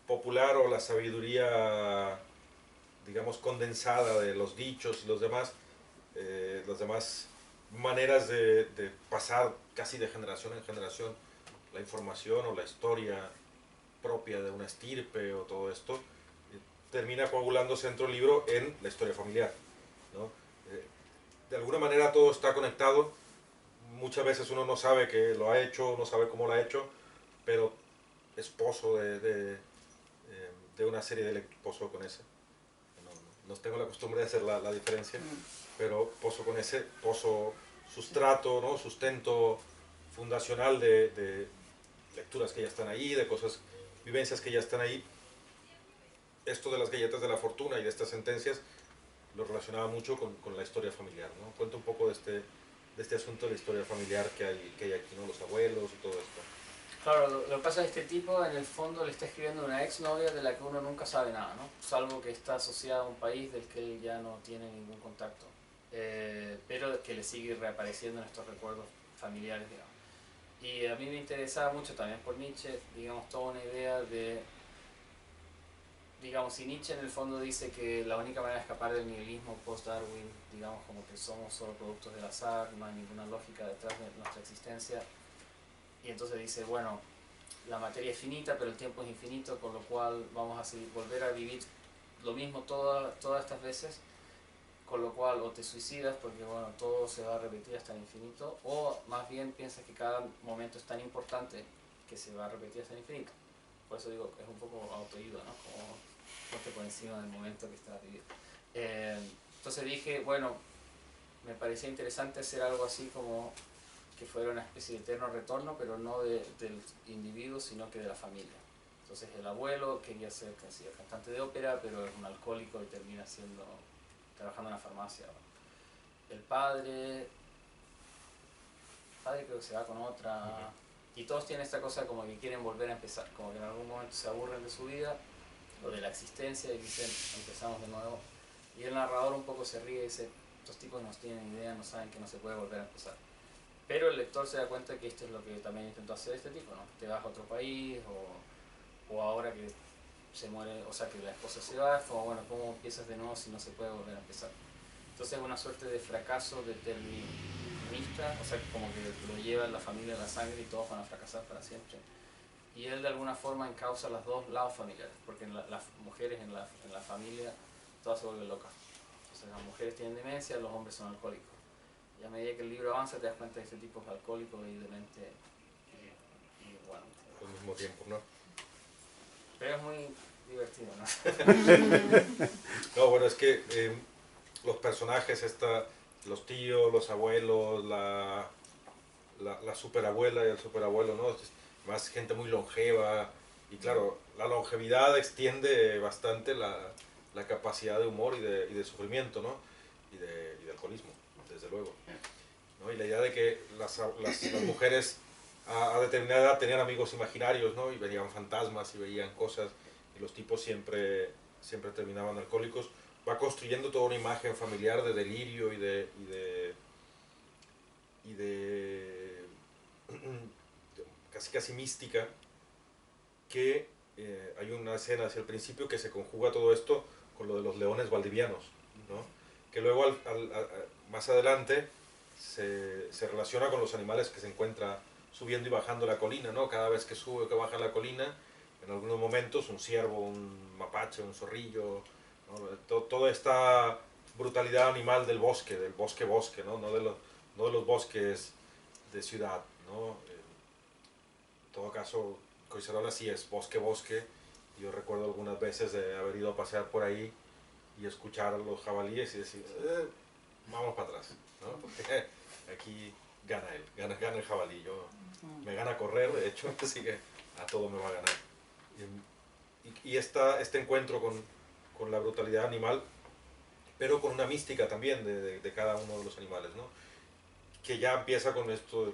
popular o la sabiduría, digamos, condensada de los dichos y las demás maneras de pasar casi de generación en generación la información o la historia propia de una estirpe o todo esto, termina coagulándose dentro del libro en la historia familiar, ¿no? De alguna manera todo está conectado. Muchas veces uno no sabe que lo ha hecho, no sabe cómo lo ha hecho, pero es pozo de una serie de pozo con ese. No tengo la costumbre de hacer la diferencia, pero pozo con ese, pozo sustrato, ¿no? Sustento fundacional de lecturas que ya están ahí, de cosas, vivencias que ya están ahí. Esto de las galletas de la fortuna y de estas sentencias lo relacionaba mucho con la historia familiar, ¿no? Cuenta un poco de este asunto de la historia familiar que hay aquí, ¿no? Los abuelos y todo esto. Claro, lo que pasa es que este tipo en el fondo le está escribiendo a una exnovia de la que uno nunca sabe nada, ¿no? Salvo que está asociada a un país del que él ya no tiene ningún contacto, pero que le sigue reapareciendo en estos recuerdos familiares, digamos. Y a mí me interesaba mucho también por Nietzsche, digamos, toda una idea de, digamos, si Nietzsche en el fondo dice que la única manera de escapar del nihilismo post-Darwin, digamos, como que somos solo productos del azar, no hay ninguna lógica detrás de nuestra existencia, y entonces dice, bueno, la materia es finita, pero el tiempo es infinito, con lo cual vamos a volver a vivir lo mismo todas estas veces, con lo cual o te suicidas porque bueno, todo se va a repetir hasta el infinito, o más bien piensas que cada momento es tan importante que se va a repetir hasta el infinito. Por eso digo, es un poco autoayuda, ¿no? Como ponte por encima del momento que estás viviendo. Entonces dije, bueno, me parecía interesante hacer algo así como que fuera una especie de eterno retorno, pero no del individuo, sino que de la familia. Entonces el abuelo quería ser cantante de ópera, pero es un alcohólico y termina trabajando en la farmacia. El padre creo que se va con otra, y todos tienen esta cosa como que quieren volver a empezar, como que en algún momento se aburren de su vida o de la existencia y dicen empezamos de nuevo. Y el narrador un poco se ríe y dice, estos tipos no tienen idea, no saben que no se puede volver a empezar. Pero el lector se da cuenta que esto es lo que también intentó hacer este tipo, ¿no? Te vas a otro país o ahora que se muere, o sea que la esposa se va, es como, bueno, ¿cómo empiezas de nuevo si no se puede volver a empezar? Entonces es una suerte de fracaso determinista, o sea, como que lo lleva en la familia, en la sangre y todos van a fracasar para siempre. Y él de alguna forma encausa los dos lados familiares, porque las mujeres en la familia todas se vuelven locas. Entonces las mujeres tienen demencia, los hombres son alcohólicos. Y a medida que el libro avanza te das cuenta de que este tipo es alcohólico y demente y bueno. Al mismo tiempo, ¿no? Pero es muy divertido, ¿no? No, bueno, es que los personajes, los tíos, los abuelos, la superabuela y el superabuelo, ¿no? Más gente muy longeva. Y claro, la longevidad extiende bastante la capacidad de humor y de sufrimiento, ¿no? Y de alcoholismo, desde luego, ¿no? Y la idea de que las mujeres a determinada edad tenían amigos imaginarios, ¿no? Y veían fantasmas y veían cosas, y los tipos siempre terminaban alcohólicos, va construyendo toda una imagen familiar de delirio y de casi mística, que hay una escena hacia el principio que se conjuga todo esto con lo de los leones valdivianos, ¿no? Que luego más adelante se relaciona con los animales que se encuentra subiendo y bajando la colina, ¿no? Cada vez que sube o que baja la colina, en algunos momentos un ciervo, un mapache, un zorrillo, ¿no? Toda esta brutalidad animal del bosque, bosque, ¿no? No de los bosques de ciudad, ¿no? En todo caso, Collserola sí es bosque. Yo recuerdo algunas veces de haber ido a pasear por ahí y escuchar a los jabalíes y decir, vamos para atrás, ¿no? Porque aquí gana el jabalí. Me gana correr, de hecho, así que a todo me va a ganar. Y este encuentro con la brutalidad animal, pero con una mística también de cada uno de los animales, ¿no? Que ya empieza con esto,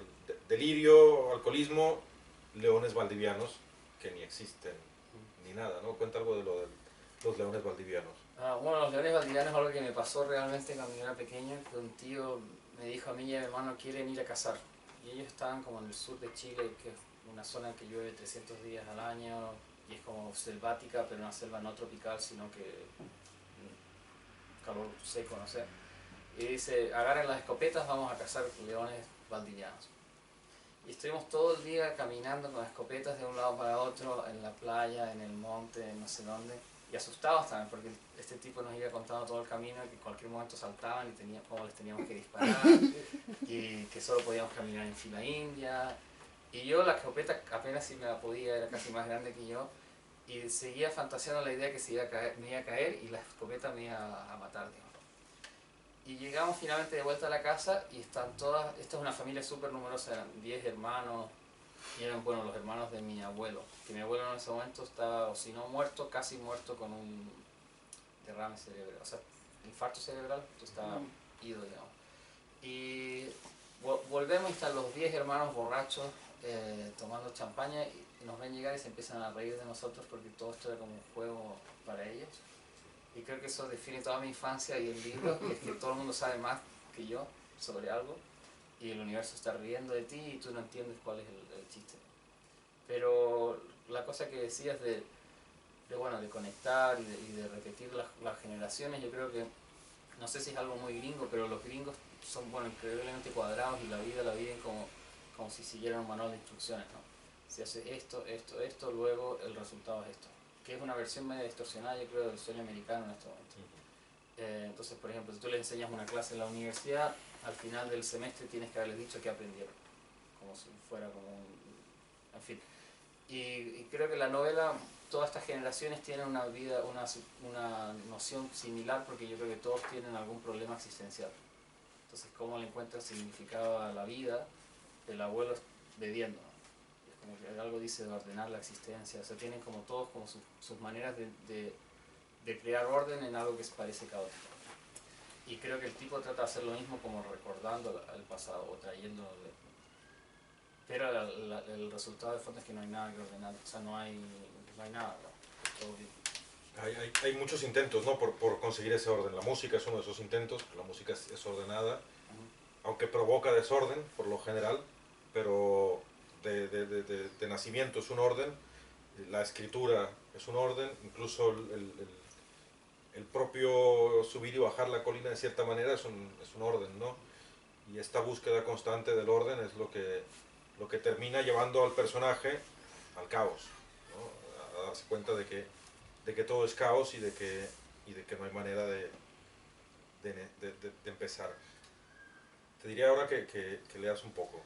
delirio, alcoholismo, leones valdivianos, que ni existen ni nada, ¿no? Cuenta algo de los leones valdivianos. Bueno, los leones valdivianos es algo que me pasó realmente cuando yo era pequeño, que un tío me dijo a mí y a mi hermano quieren ir a cazar. Y ellos estaban como en el sur de Chile, que es una zona que llueve 300 días al año, y es como selvática, pero una selva no tropical, sino que calor seco, no sé. Y dice, agarren las escopetas, vamos a cazar leones valdivianos. Y estuvimos todo el día caminando con escopetas de un lado para otro, en la playa, en el monte, en no sé dónde. Y asustados también, porque este tipo nos iba contando todo el camino que en cualquier momento saltaban y cómo les teníamos que disparar, y que solo podíamos caminar en fila india. Y yo la escopeta apenas si me la podía, era casi más grande que yo, y seguía fantaseando la idea que me iba a caer y la escopeta me iba a matar, digamos. Y llegamos finalmente de vuelta a la casa y están todas, esta es una familia súper numerosa, eran 10 hermanos, y eran, bueno, los hermanos de mi abuelo, que mi abuelo en ese momento estaba, o si no muerto, casi muerto con un derrame cerebral, o sea, infarto cerebral, entonces estaba ido, digamos. Y volvemos y están los 10 hermanos borrachos tomando champaña y nos ven llegar y se empiezan a reír de nosotros porque todo esto era como un juego para ellos. Y creo que eso define toda mi infancia y el libro, que es que todo el mundo sabe más que yo sobre algo y el universo está riendo de ti y tú no entiendes cuál es el chiste. Pero la cosa que decías de conectar y de repetir las generaciones, yo creo que, no sé si es algo muy gringo, pero los gringos son, bueno, increíblemente cuadrados y la vida la viven como si siguieran un manual de instrucciones, ¿no? Se hace esto, luego el resultado es esto. Que es una versión medio distorsionada, yo creo, del sueño americano en este momento. Entonces, por ejemplo, si tú les enseñas una clase en la universidad, al final del semestre tienes que haberles dicho qué aprendieron, como si fuera como en fin. Y creo que la novela, todas estas generaciones tienen una vida, una noción similar, porque yo creo que todos tienen algún problema existencial. Entonces, ¿cómo le encuentras significado a la vida? El abuelo bebiendo, ¿no? Como que algo dice de ordenar la existencia, o sea, tienen como todos como sus maneras de crear orden en algo que parece caótico. Y creo que el tipo trata de hacer lo mismo como recordando el pasado o trayéndolo pero el resultado de fondo es que no hay nada que ordenar, o sea, no hay nada, ¿no? Es todo bien. Hay muchos intentos, ¿no? por conseguir ese orden. La música es uno de esos intentos, la música es ordenada, aunque provoca desorden por lo general, pero de nacimiento es un orden, la escritura es un orden, incluso el propio subir y bajar la colina de cierta manera es un orden, ¿no? Y esta búsqueda constante del orden es lo que termina llevando al personaje al caos, ¿no? A darse cuenta de que todo es caos y de que no hay manera de empezar. Te diría ahora que leas un poco.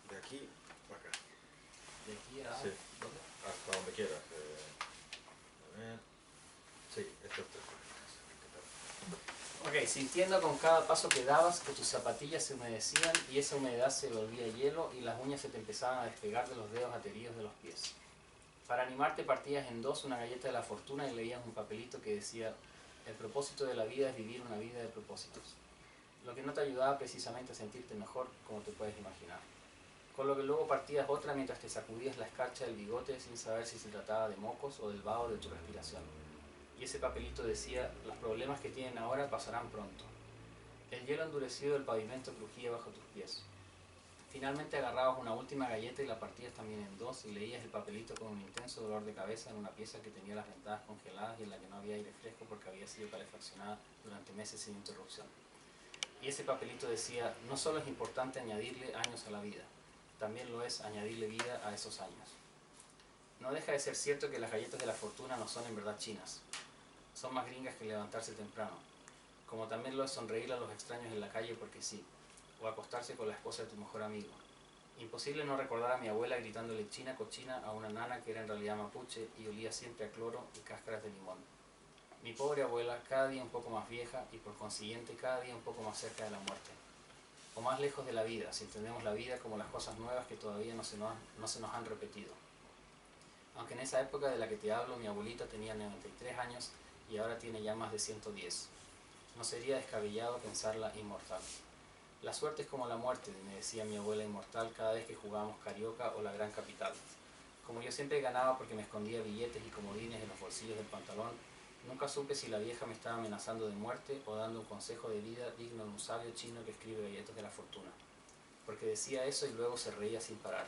De aquí para acá. De aquí a... Sí, hasta donde quieras. A ver. Sí, estos tres. Ok, sintiendo con cada paso que dabas que tus zapatillas se humedecían y esa humedad se volvía hielo y las uñas se te empezaban a despegar de los dedos ateridos de los pies. Para animarte partías en dos una galleta de la fortuna y leías un papelito que decía: el propósito de la vida es vivir una vida de propósitos. Lo que no te ayudaba precisamente a sentirte mejor, como te puedes imaginar. Con lo que luego partías otra mientras te sacudías la escarcha del bigote sin saber si se trataba de mocos o del vaho de tu respiración. Y ese papelito decía: los problemas que tienen ahora pasarán pronto. El hielo endurecido del pavimento crujía bajo tus pies. Finalmente agarrabas una última galleta y la partías también en dos y leías el papelito con un intenso dolor de cabeza en una pieza que tenía las ventanas congeladas y en la que no había aire fresco porque había sido calefaccionada durante meses sin interrupción. Y ese papelito decía, no solo es importante añadirle años a la vida, también lo es añadirle vida a esos años. No deja de ser cierto que las galletas de la fortuna no son en verdad chinas. Son más gringas que levantarse temprano, como también lo es sonreír a los extraños en la calle porque sí, o acostarse con la esposa de tu mejor amigo. Imposible no recordar a mi abuela gritándole china cochina a una nana que era en realidad mapuche y olía siempre a cloro y cáscaras de limón. Mi pobre abuela, cada día un poco más vieja y por consiguiente cada día un poco más cerca de la muerte. O más lejos de la vida, si entendemos la vida como las cosas nuevas que todavía no se nos han repetido. Aunque en esa época de la que te hablo mi abuelita tenía 93 años y ahora tiene ya más de 110. No sería descabellado pensarla inmortal. La suerte es como la muerte, me decía mi abuela inmortal cada vez que jugábamos Carioca o la Gran Capital. Como yo siempre ganaba porque me escondía billetes y comodines en los bolsillos del pantalón, nunca supe si la vieja me estaba amenazando de muerte o dando un consejo de vida digno de un sabio chino que escribe galletas de la fortuna. Porque decía eso y luego se reía sin parar.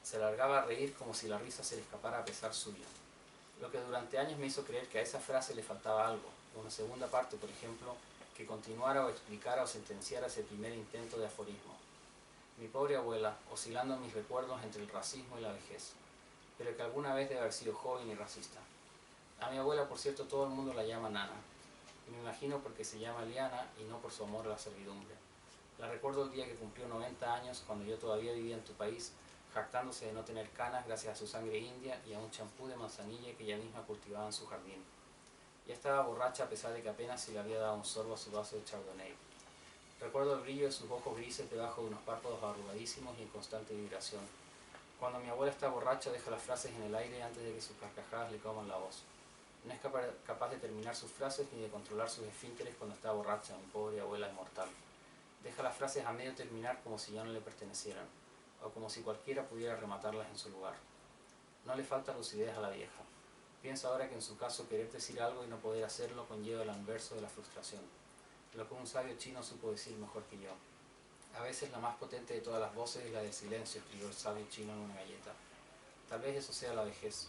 Se largaba a reír como si la risa se le escapara a pesar suyo. Lo que durante años me hizo creer que a esa frase le faltaba algo, una segunda parte, por ejemplo, que continuara o explicara o sentenciara ese primer intento de aforismo. Mi pobre abuela, oscilando en mis recuerdos entre el racismo y la vejez, pero que alguna vez debe haber sido joven y racista. A mi abuela, por cierto, todo el mundo la llama Nana. Me imagino porque se llama Liana y no por su amor a la servidumbre. La recuerdo el día que cumplió 90 años, cuando yo todavía vivía en tu país, jactándose de no tener canas gracias a su sangre india y a un champú de manzanilla que ella misma cultivaba en su jardín. Ya estaba borracha a pesar de que apenas se le había dado un sorbo a su vaso de chardonnay. Recuerdo el brillo de sus ojos grises debajo de unos párpados arrugadísimos y en constante vibración. Cuando mi abuela está borracha deja las frases en el aire antes de que sus carcajadas le coman la voz. No es capaz de terminar sus frases ni de controlar sus esfínteres cuando está borracha, mi pobre abuela inmortal. Deja las frases a medio terminar como si ya no le pertenecieran, o como si cualquiera pudiera rematarlas en su lugar. No le falta lucidez a la vieja. Pienso ahora que en su caso querer decir algo y no poder hacerlo conlleva el anverso de la frustración, lo que un sabio chino supo decir mejor que yo. A veces la más potente de todas las voces es la del silencio, escribió el sabio chino en una galleta. Tal vez eso sea la vejez,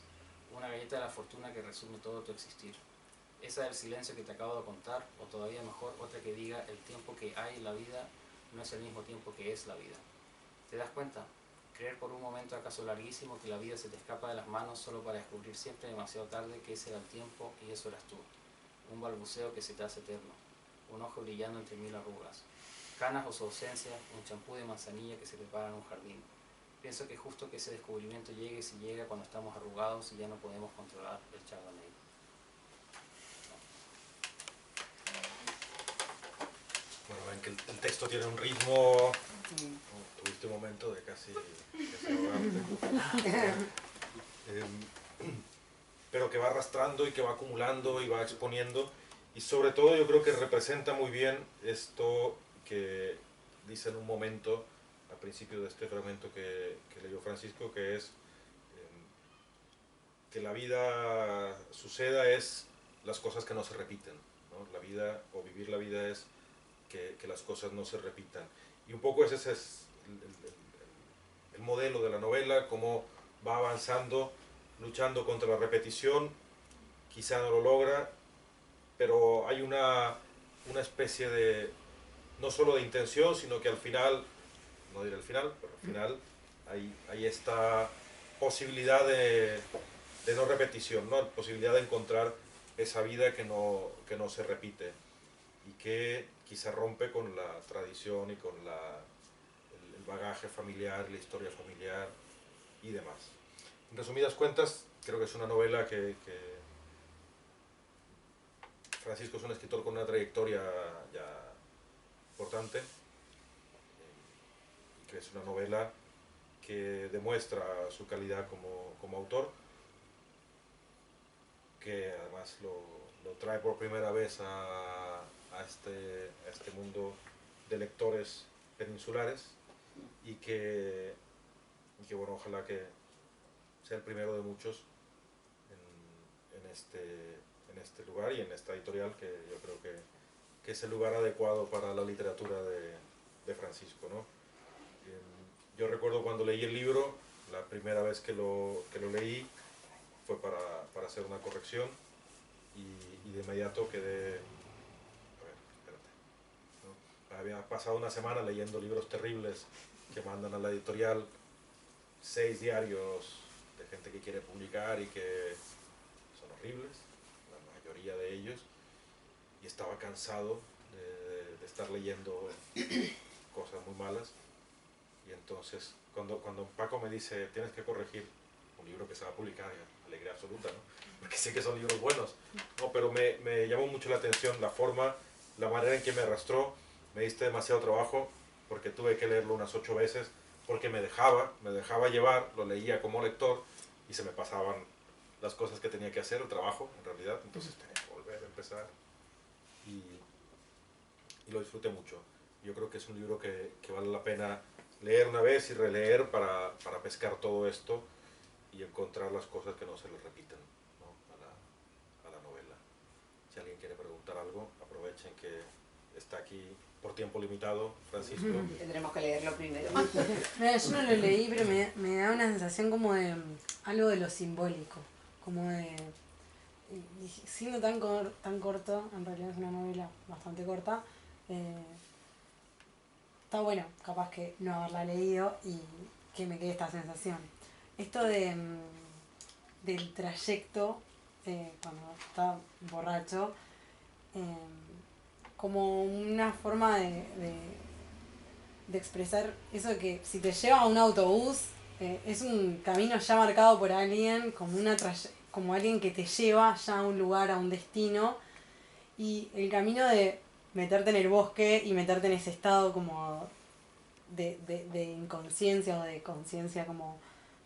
una galleta de la fortuna que resume todo tu existir. Esa del silencio que te acabo de contar, o todavía mejor, otra que diga el tiempo que hay en la vida no es el mismo tiempo que es la vida. ¿Te das cuenta? Creer por un momento acaso larguísimo que la vida se te escapa de las manos solo para descubrir siempre demasiado tarde que ese era el tiempo y eso eras tú. Un balbuceo que se te hace eterno, un ojo brillando entre 1000 arrugas, canas o su ausencia, un champú de manzanilla que se prepara en un jardín. Pienso que justo que ese descubrimiento llegue si llega cuando estamos arrugados y ya no podemos controlar el chardonnay. Bueno, ven que el texto tiene un ritmo. Tuviste un momento de casi ahogarte. Pero que va arrastrando y que va acumulando y va exponiendo. Y sobre todo yo creo que representa muy bien esto que dice en un momento, al principio de este fragmento que leyó Francisco, que es que la vida suceda es las cosas que no se repiten, ¿no? La vida, o vivir la vida es que las cosas no se repitan. Y un poco ese es el modelo de la novela, cómo va avanzando, luchando contra la repetición, quizá no lo logra, pero hay una especie de, no solo de intención, sino que al final, no diré el final, pero al final hay esta posibilidad de no repetición, ¿no? Posibilidad de encontrar esa vida que no se repite y que quizá rompe con la tradición y con el bagaje familiar, la historia familiar y demás. En resumidas cuentas, creo que es una novela que Francisco es un escritor con una trayectoria ya importante, y que es una novela que demuestra su calidad como autor, que además lo trae por primera vez a este mundo de lectores peninsulares y que bueno, ojalá que sea el primero de muchos en este lugar y en esta editorial, que yo creo que es el lugar adecuado para la literatura de Francisco, ¿no? yo recuerdo cuando leí el libro, la primera vez que lo leí fue para hacer una corrección y de inmediato quedé, a ver, espérate, ¿no? Había pasado una semana leyendo libros terribles que mandan a la editorial, 6 diarios de gente que quiere publicar y que son horribles, la mayoría de ellos, y estaba cansado de estar leyendo cosas muy malas. Y entonces cuando Paco me dice tienes que corregir un libro que se va a publicar, alegría absoluta, ¿no? Porque sé que son libros buenos, no, pero me llamó mucho la atención la forma, la manera en que me arrastró. Me diste demasiado trabajo porque tuve que leerlo unas 8 veces, porque me dejaba llevar, lo leía como lector y se me pasaban las cosas que tenía que hacer, el trabajo en realidad, entonces tenía que volver a empezar y lo disfruté mucho. Yo creo que es un libro que vale la pena leer una vez y releer para pescar todo esto y encontrar las cosas que no se les repiten, ¿no? a la novela. Si alguien quiere preguntar algo, aprovechen que está aquí por tiempo limitado, Francisco. Tendremos que leerlo primero. Mira, yo no lo leí, pero me da una sensación como de algo de lo simbólico, como de, siendo tan corto, en realidad es una novela bastante corta, está bueno, capaz que no haberla leído y que me quede esta sensación. Esto del trayecto, cuando está borracho, como una forma de expresar eso de que si te lleva a un autobús, es un camino ya marcado por alguien, como alguien que te lleva ya a un lugar, a un destino, y el camino de meterte en el bosque y meterte en ese estado como de inconsciencia o de conciencia como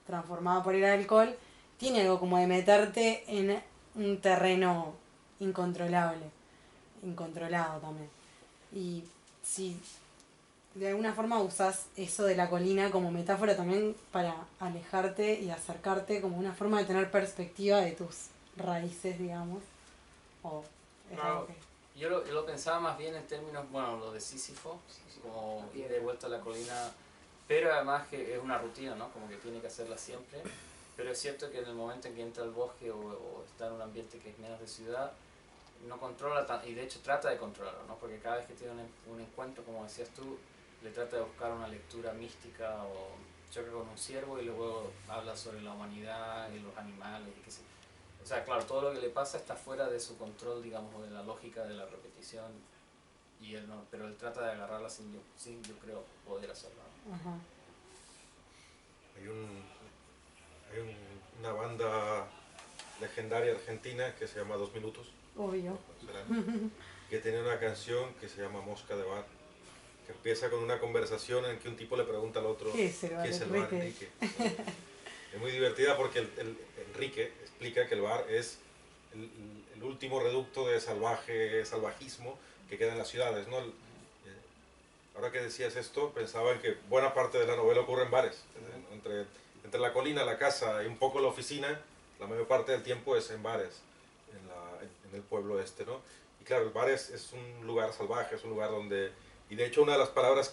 transformada por el alcohol, tiene algo como de meterte en un terreno incontrolado también. Y si de alguna forma usás eso de la colina como metáfora también para alejarte y acercarte, como una forma de tener perspectiva de tus raíces, digamos, o es Claro. algo que... Yo lo pensaba más bien en términos, bueno, lo de Sísifo, como ir de vuelta a la colina, pero además que es una rutina, ¿no? Como que tiene que hacerla siempre, pero es cierto que en el momento en que entra al bosque o está en un ambiente que es menos de ciudad, no controla y de hecho trata de controlarlo, ¿no? Porque cada vez que tiene un encuentro, como decías tú, le trata de buscar una lectura mística o choca con un ciervo y luego habla sobre la humanidad y los animales y qué sé. O sea, claro, todo lo que le pasa está fuera de su control, digamos, o de la lógica de la repetición, y él no, pero él trata de agarrarla sin yo creo, poder hacerlo, ¿no? Ajá. Hay una banda legendaria argentina que se llama 2 Minutos, Obvio. que tiene una canción que se llama Mosca de Bar, que empieza con una conversación en que un tipo le pregunta al otro ¿Qué es el bar, Enrique? Es muy divertida porque el Enrique explica que el bar es el último reducto de salvajismo que queda en las ciudades, ¿no? Ahora que decías esto, pensaba en que buena parte de la novela ocurre en bares. Entre la colina, la casa y un poco la oficina, la mayor parte del tiempo es en bares, en el pueblo este, ¿no? Y claro, el bar es un lugar salvaje, es un lugar donde... Y de hecho una de las palabras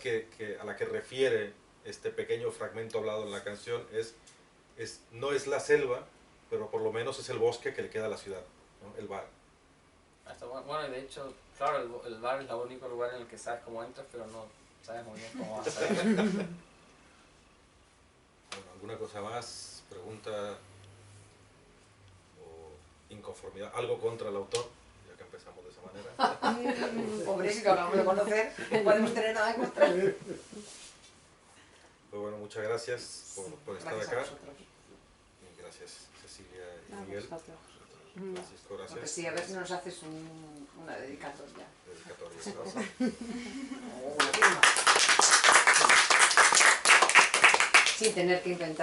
a la que refiere este pequeño fragmento hablado en la canción no es la selva, pero por lo menos es el bosque que le queda a la ciudad, ¿no? El bar. Hasta, bueno, y de hecho, claro, el bar es el único lugar en el que sabes cómo entras, pero no sabes muy bien cómo vas a salir. Bueno, ¿alguna cosa más? ¿Pregunta o inconformidad? ¿Algo contra el autor? Ya que empezamos de esa manera. Hombre, si lo acabamos de conocer, no podemos tener nada en contra. Pues bueno, muchas gracias por estar Gracias a acá. vosotros. Y gracias Cecilia y Ah, Miguel. vosotros. Francisco, gracias. Porque sí, a ver si nos haces una dedicatoria. Dedicatoria. O una firma. Sin tener que inventar.